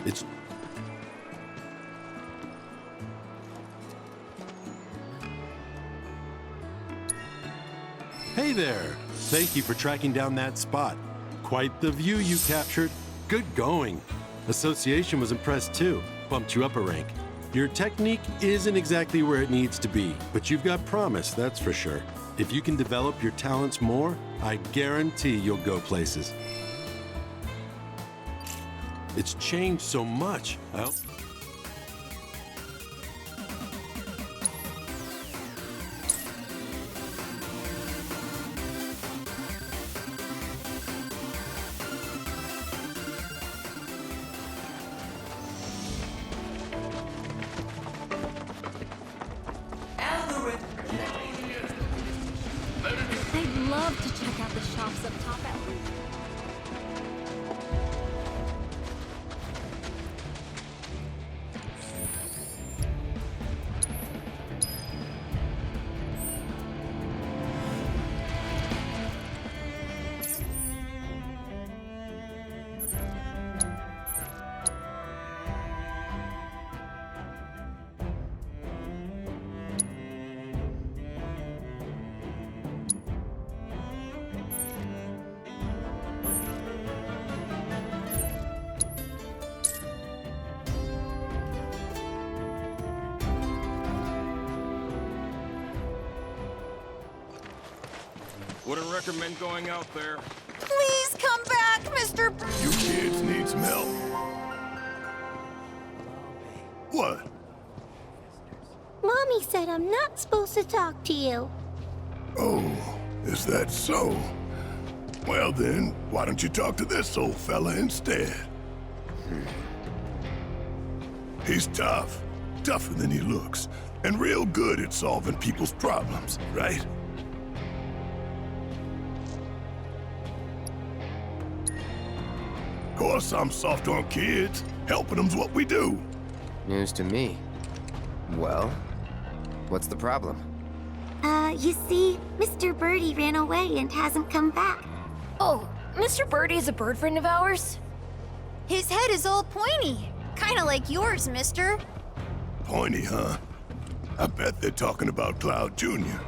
It's... Hey there! Thank you for tracking down that spot. Quite the view you captured. Good going. Association was impressed too. Bumped you up a rank. Your technique isn't exactly where it needs to be, but you've got promise, that's for sure. If you can develop your talents more, I guarantee you'll go places. It's changed so much. Well, I'd love to check out the shops up top at least. Wouldn't recommend going out there. Please come back, Mr. You kids need some help. What? Mommy said I'm not supposed to talk to you. Oh, is that so? Well then, why don't you talk to this old fella instead? He's tough. Tougher than he looks. And real good at solving people's problems, right? Of course, I'm soft on kids. Helping them's what we do. News to me. Well, what's the problem? You see, Mr. Birdie ran away and hasn't come back. Oh, Mr. Birdie is a bird friend of ours? His head is all pointy. Kinda like yours, mister. Pointy, huh? I bet they're talking about Cloud Jr.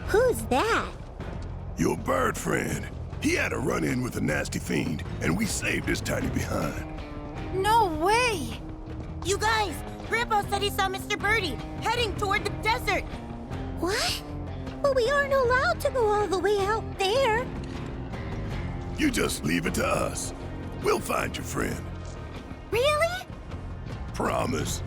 Who's that? Your bird friend. He had a run-in with a nasty fiend, and we saved his tiny behind. No way! You guys, Grandpa said he saw Mr. Birdie heading toward the desert. What? But we aren't allowed to go all the way out there. You just leave it to us. We'll find your friend. Really? Promise.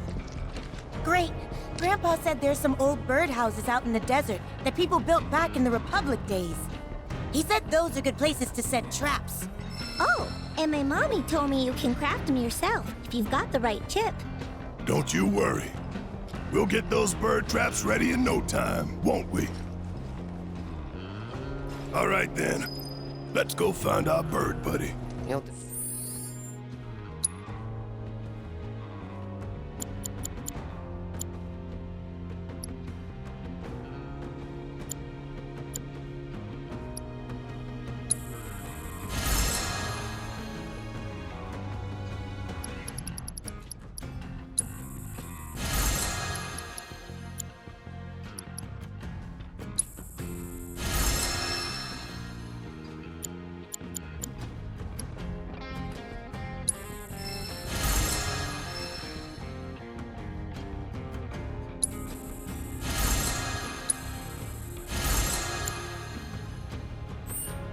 Great. Grandpa said there's some old birdhouses out in the desert that people built back in the Republic days. He said those are good places to set traps. Oh, and my mommy told me you can craft them yourself if you've got the right chip. Don't you worry. We'll get those bird traps ready in no time, won't we? All right then. Let's go find our bird buddy. He'll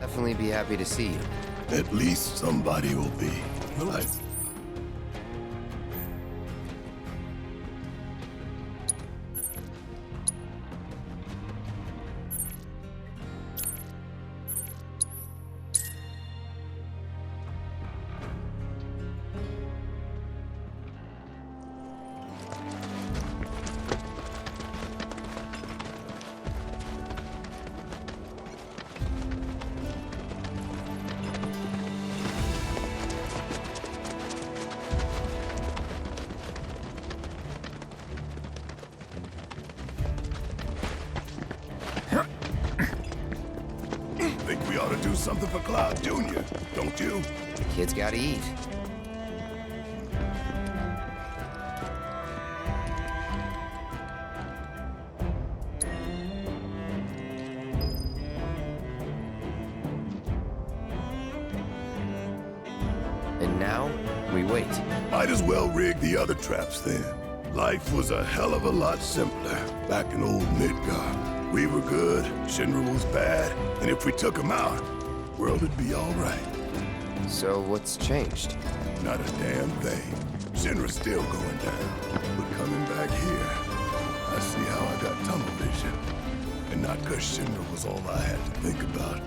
definitely be happy to see you. At least somebody will be. Like, think we ought to do something for Cloud Jr., don't you? The kid's gotta eat. Might as well rig the other traps then. Life was a hell of a lot simpler back in old Midgar. We were good, Shinra was bad, and if we took him out, the world would be all right. So what's changed? Not a damn thing. Shinra's still going down. But coming back here, I see how I got tunnel vision. And not because Shinra was all I had to think about.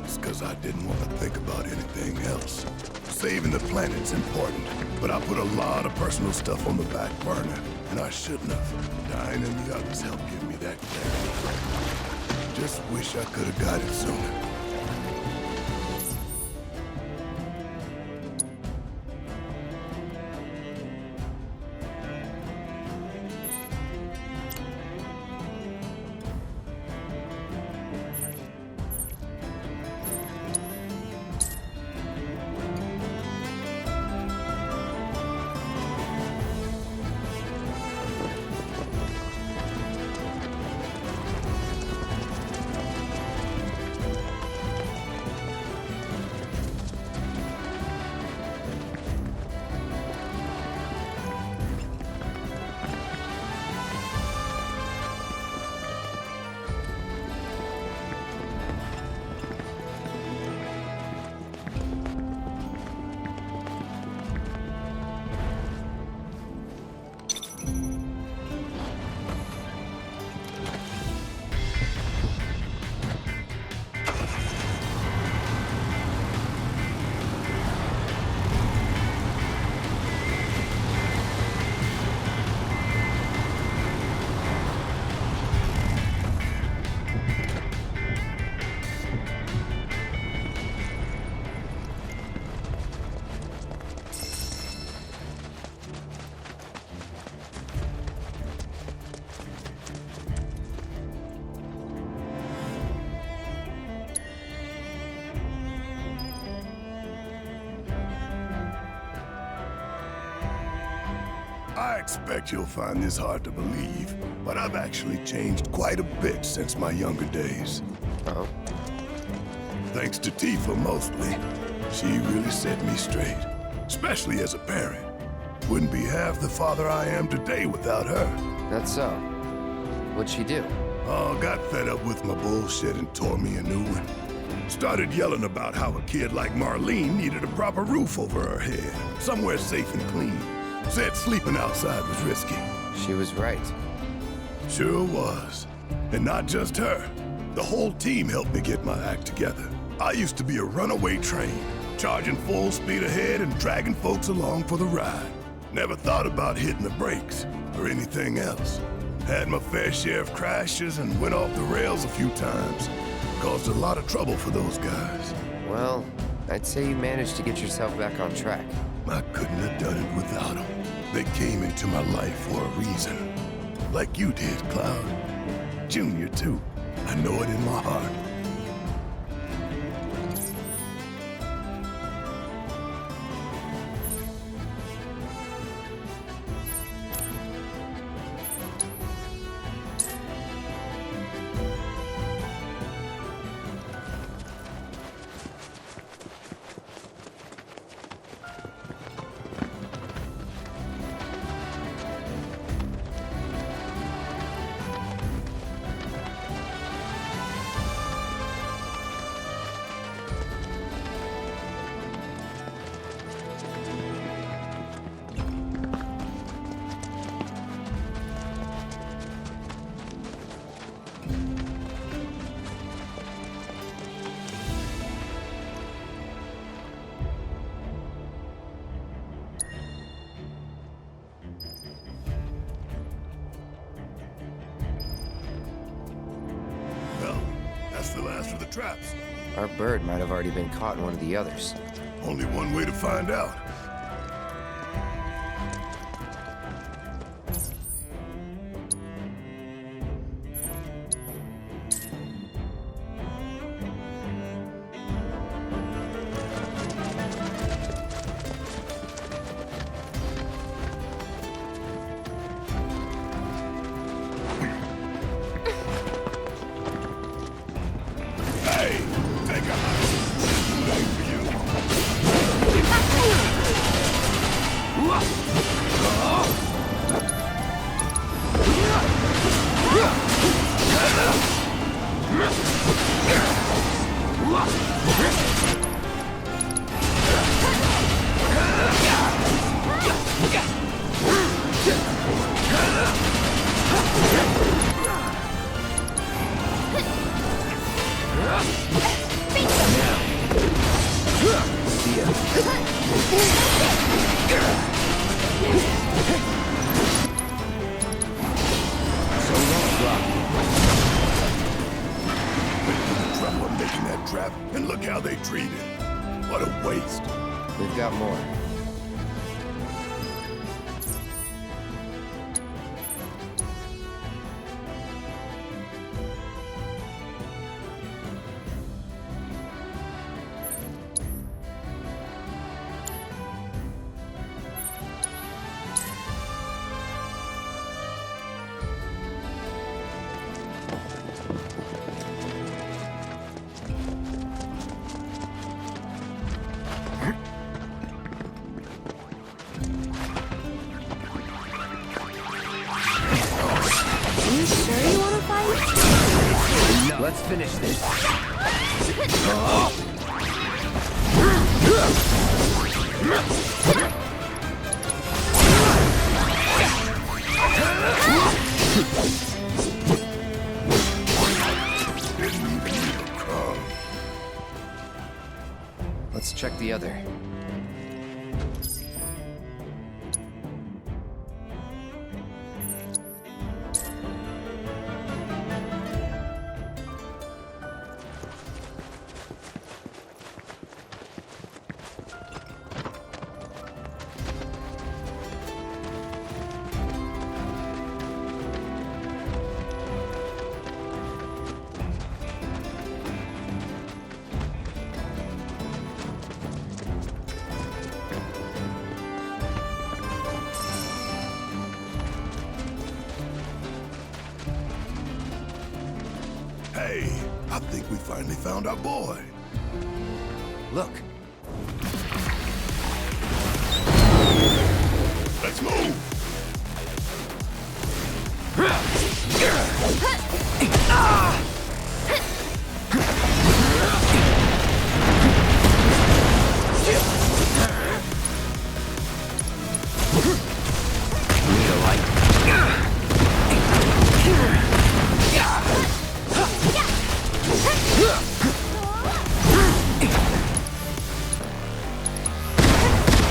It's because I didn't want to think about anything else. Saving the planet's important, but I put a lot of personal stuff on the back burner, and I shouldn't have. Dying and the others helped give me that clarity. Just wish I could have got it sooner. I expect you'll find this hard to believe, but I've actually changed quite a bit since my younger days. Oh? Thanks to Tifa, mostly. She really set me straight, especially as a parent. Wouldn't be half the father I am today without her. That's so. What'd she do? Oh, got fed up with my bullshit and tore me a new one. Started yelling about how a kid like Marlene needed a proper roof over her head, somewhere safe and clean. Said sleeping outside was risky. She was right. Sure was. And not just her. The whole team helped me get my act together. I used to be a runaway train, charging full speed ahead and dragging folks along for the ride. Never thought about hitting the brakes or anything else. Had my fair share of crashes and went off the rails a few times. Caused a lot of trouble for those guys. Well, I'd say you managed to get yourself back on track. I couldn't have done it without them. They came into my life for a reason. Like you did, Cloud. Junior, too. I know it in my heart. That's the last of the traps. Our bird might have already been caught in one of the others. Only one way to find out. Hey, take a hike. Thanks for you. trap, and look how they treat it. What a waste. We've got more. You sure you want to fight? Let's finish this. Let's check the other. Hey, I think we finally found our boy. Look. Let's move. Need a light.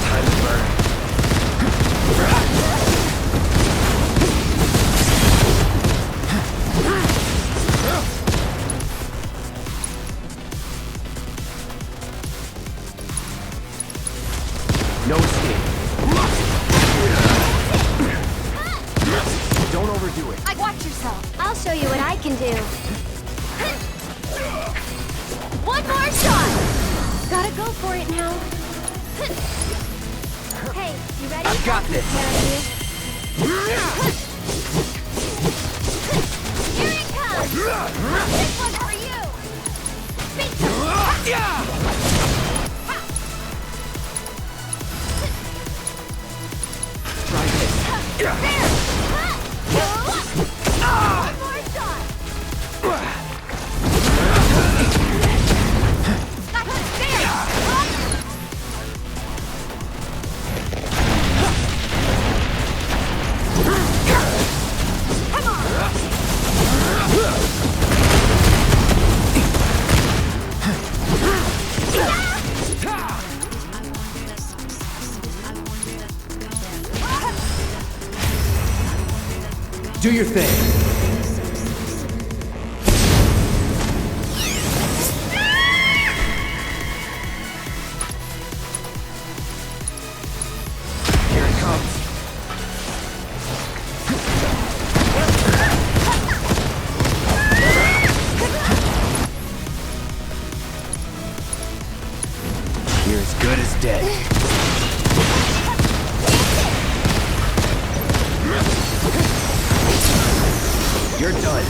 Time to burn. No escape. Don't overdo it. Watch yourself. I'll show you what I can do. One more shot. Gotta go for it now. Hey, you ready? I've got this. Here it comes. This one's for you. Try this. There. One more shot. Do your thing. Here it comes. You're as good as dead. You're done.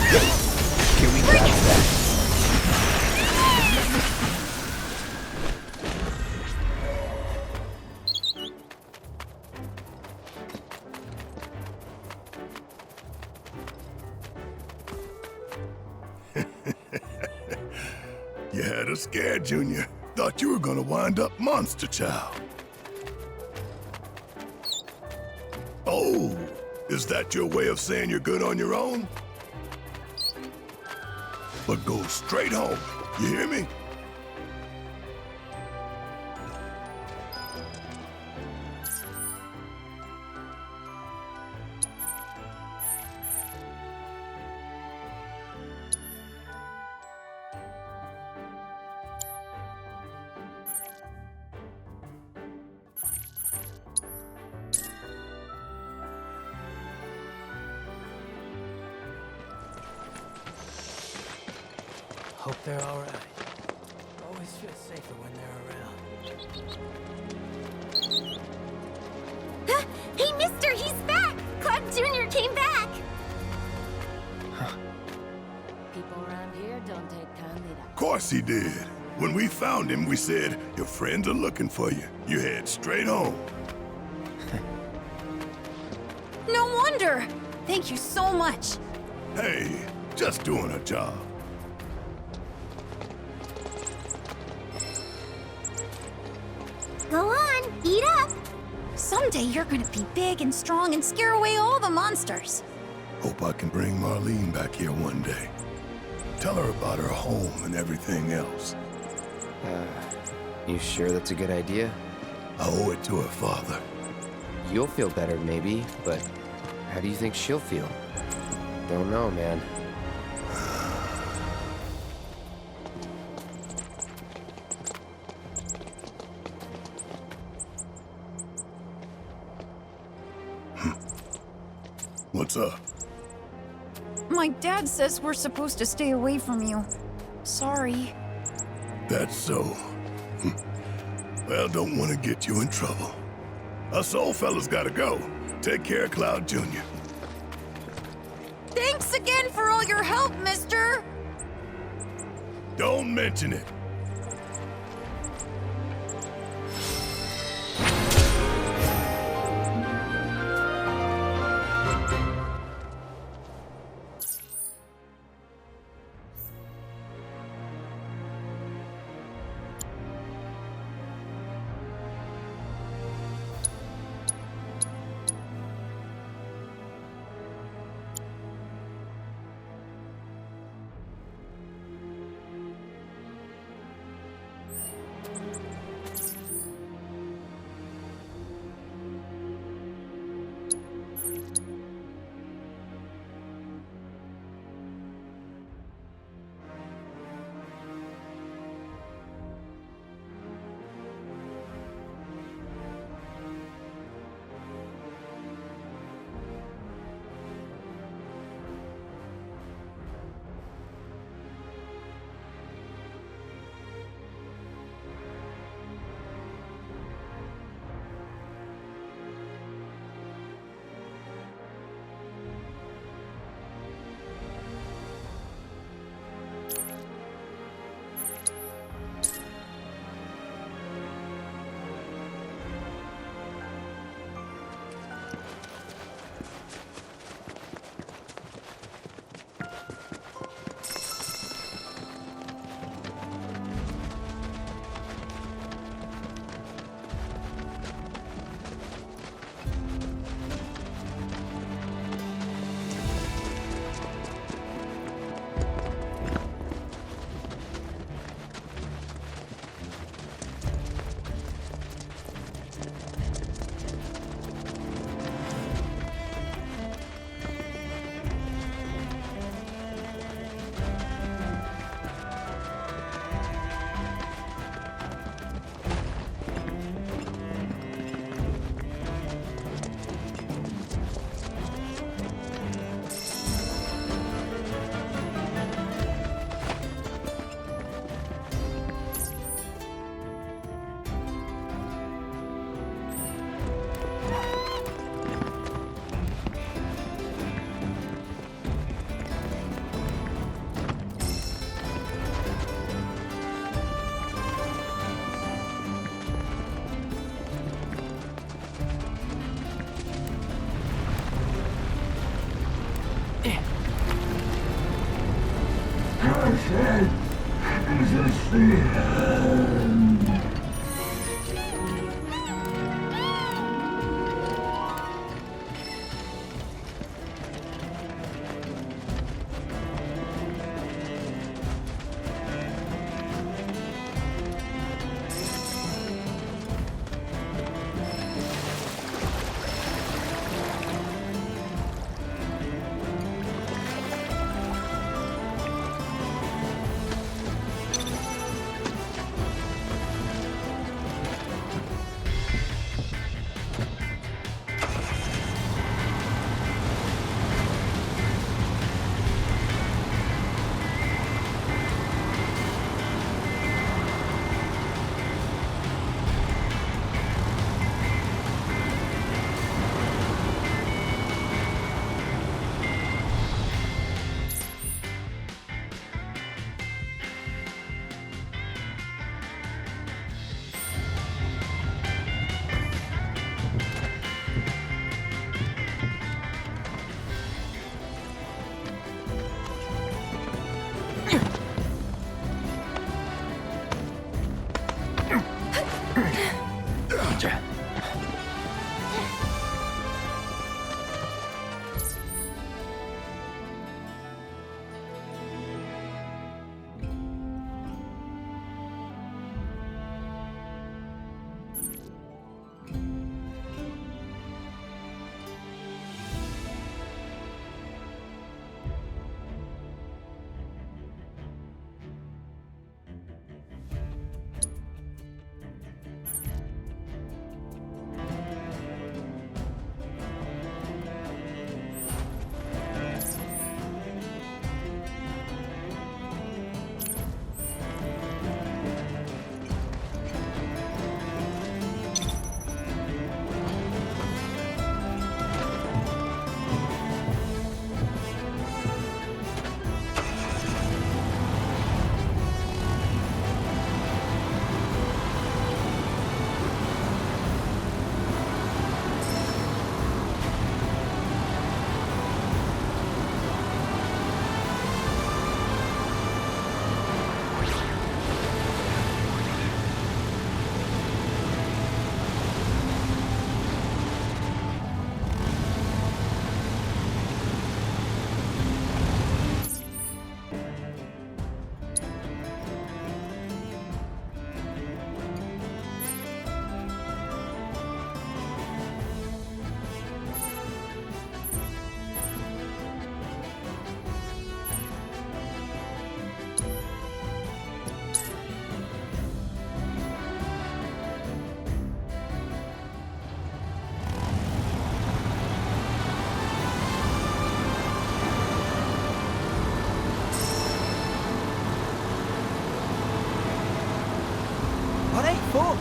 Can we grab that? You had us scared, Junior. Thought you were gonna wind up Monster Child. Oh, is that your way of saying you're good on your own? But go straight home. You hear me? Hope they're alright. Always feel safer when they're around. Hey, mister, he's back! Cloud Jr. came back! People around here don't take kindly to... Of course he did. When we found him, we said, your friends are looking for you. You head straight home. No wonder! Thank you so much. Hey, just doing a job. Go on, eat up! Someday you're gonna be big and strong and scare away all the monsters. Hope I can bring Marlene back here one day. Tell her about her home and everything else. You sure that's a good idea? I owe it to her father. You'll feel better, maybe, but how do you think she'll feel? Don't know, man. What's up? My dad says we're supposed to stay away from you. Sorry. That's so. Well, don't want to get you in trouble. Us old fellas gotta go. Take care of Cloud Jr. Thanks again for all your help, mister! Don't mention it.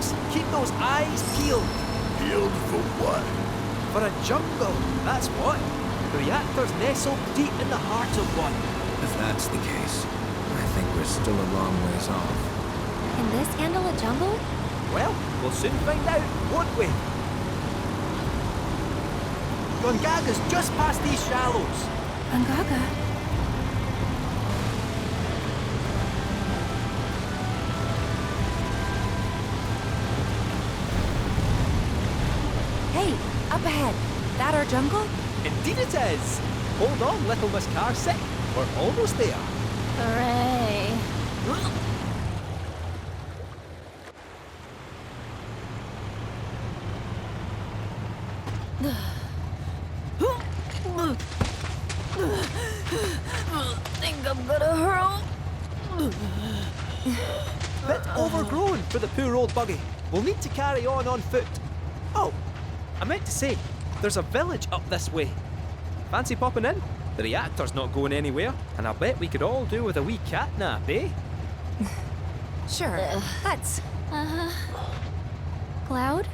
folks. Keep those eyes peeled. Peeled for what? For a jungle, that's what. The reactor's nestled deep in the heart of one. If that's the case, I think we're still a long ways off. Can this handle a jungle? Well, we'll soon find out, won't we? Gongaga's just past these shallows. Gongaga? Hey, up ahead. That our jungle? Indeed it is. Hold on, little Miss Carsick. We're almost there. Hooray. Think I'm gonna hurl. Bit overgrown for the poor old buggy. We'll need to carry on foot. Oh, I meant to say, there's a village up this way. Fancy popping in? The reactor's not going anywhere, and I bet we could all do with a wee cat nap, eh? Sure, let's. Cloud?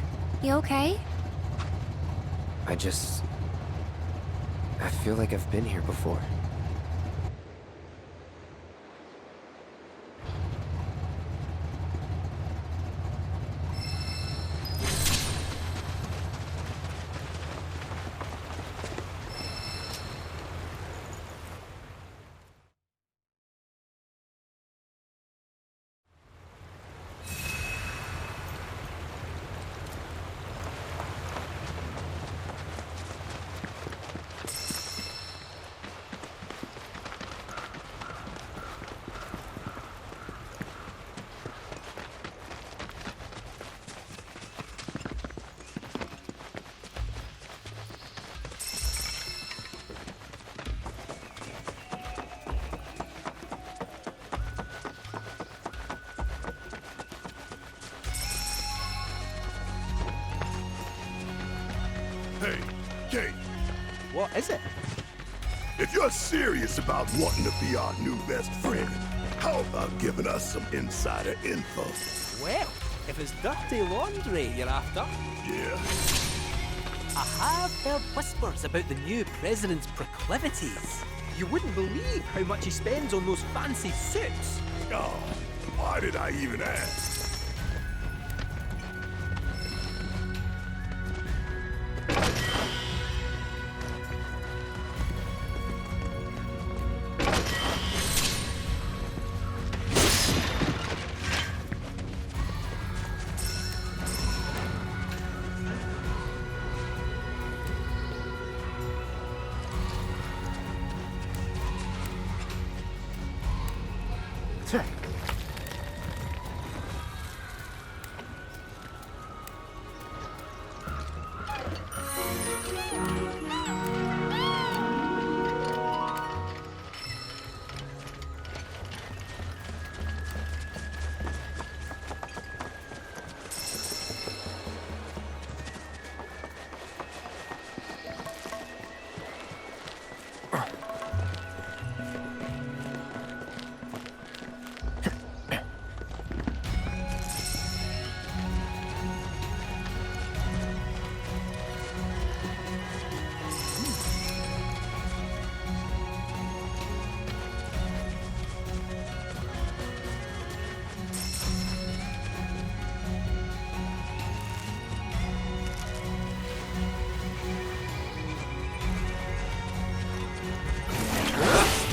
You okay? I feel like I've been here before. Hey, Kate, What is it? if you're serious about wanting to be our new best friend, how about giving us some insider info? Well, if it's dirty laundry you're after, Yeah. I have heard whispers about the new president's proclivities. You wouldn't believe how much he spends on those fancy suits. Oh, why did I even ask?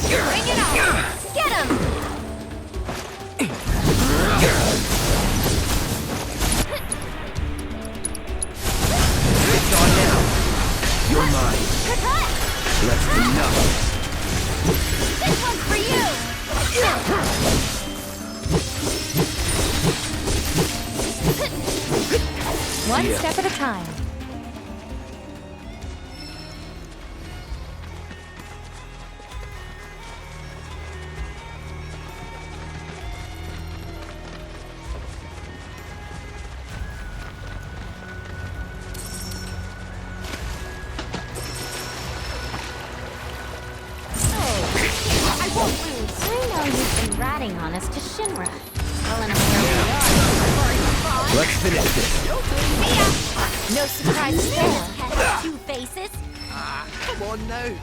Bring it on! Get him! It's on now. You're mine. Let's do nothing. This one's for you! One step at a time. I won't lose. I know you've been ratting on us to Shinra. Well enough where we are. Let's finish this. No surprises there. Two faces. Come on now.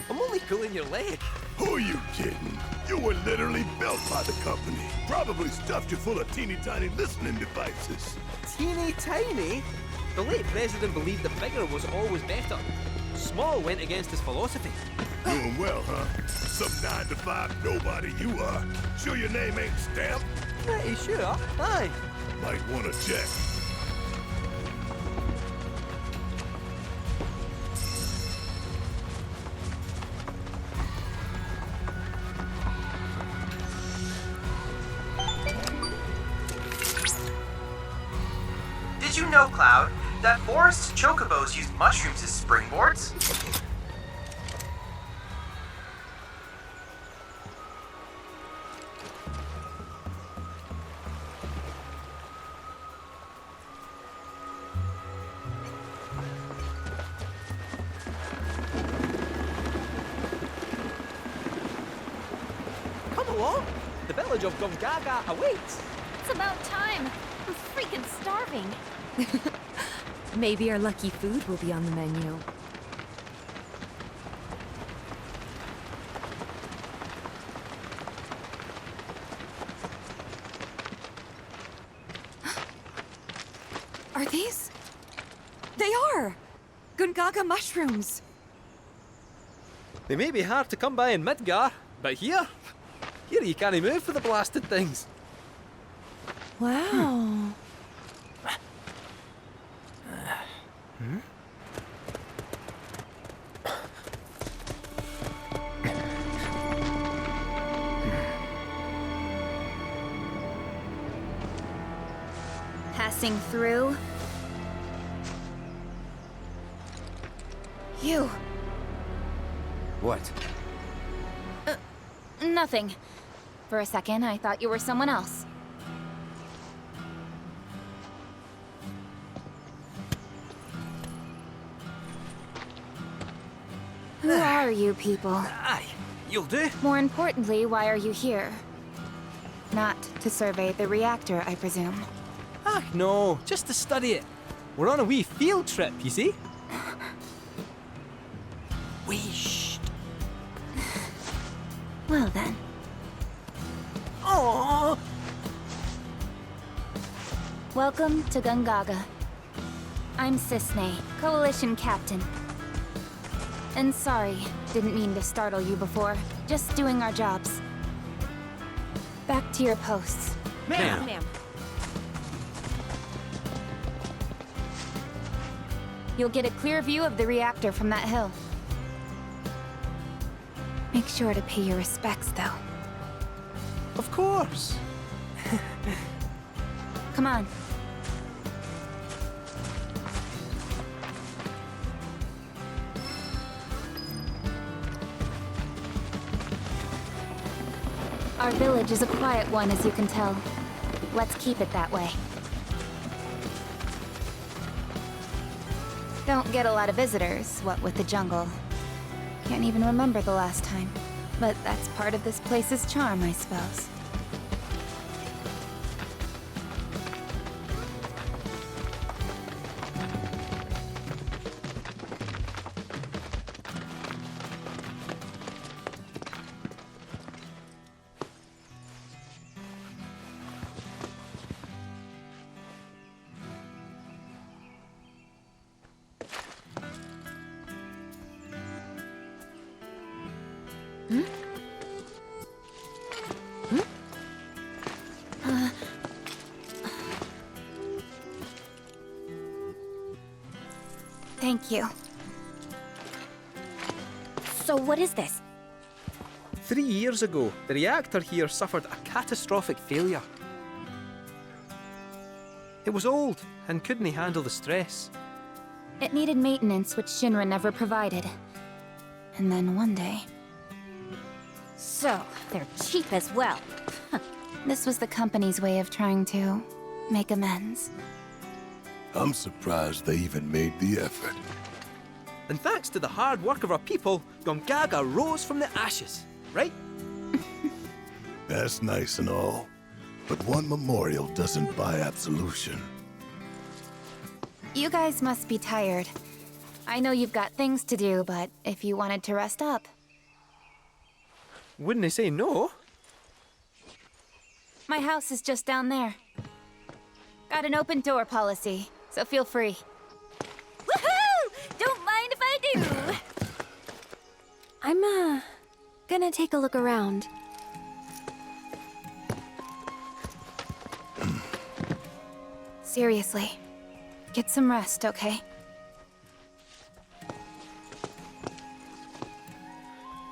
I'm only pulling your leg. Who are you kidding? You were literally built by the company. Probably stuffed you full of teeny tiny listening devices. Teeny tiny? The late president believed that bigger was always better. Small went against his philosophy. Doing well, huh? Some 9-to-5 nobody you are. Sure your name ain't stamped? Pretty sure. Aye. Might wanna check. Did you know, Cloud, that forest chocobos use mushrooms as springboards? Come along. The village of Gongaga awaits. It's about time. I'm freaking starving. Maybe our lucky food will be on the menu. Are these? They are! Gungaga mushrooms! They may be hard to come by in Midgar, but here you can't move for the blasted things. Wow. Passing through. You. What? Nothing. For a second, I thought you were someone else. Who are you people? Aye, you'll do. More importantly, why are you here? Not to survey the reactor, I presume. Ah, no, just to study it. We're on a wee field trip, you see? Wee shh. Well then. Aww. Welcome to Gungaga. I'm Cisne, Coalition Captain. And sorry, didn't mean to startle you before. Just doing our jobs. Back to your posts. Ma'am. You'll get a clear view of the reactor from that hill. Make sure to pay your respects, though. Of course. Come on. Our village is a quiet one, as you can tell. Let's keep it that way. Don't get a lot of visitors, what with the jungle. Can't even remember the last time. But that's part of this place's charm, I suppose. Thank you. So what is this? 3 years ago, the reactor here suffered a catastrophic failure. It was old and couldn't handle the stress. It needed maintenance, which Shinra never provided. And then one day... So, they're cheap as well. This was the company's way of trying to make amends. I'm surprised they even made the effort. And thanks to the hard work of our people, Gongaga rose from the ashes, right? That's nice and all, but one memorial doesn't buy absolution. You guys must be tired. I know you've got things to do, but if you wanted to rest up... Wouldn't they say no? My house is just down there. Got an open door policy, so feel free. Woohoo! Don't mind if I do! I'm, gonna take a look around. Seriously, get some rest, okay?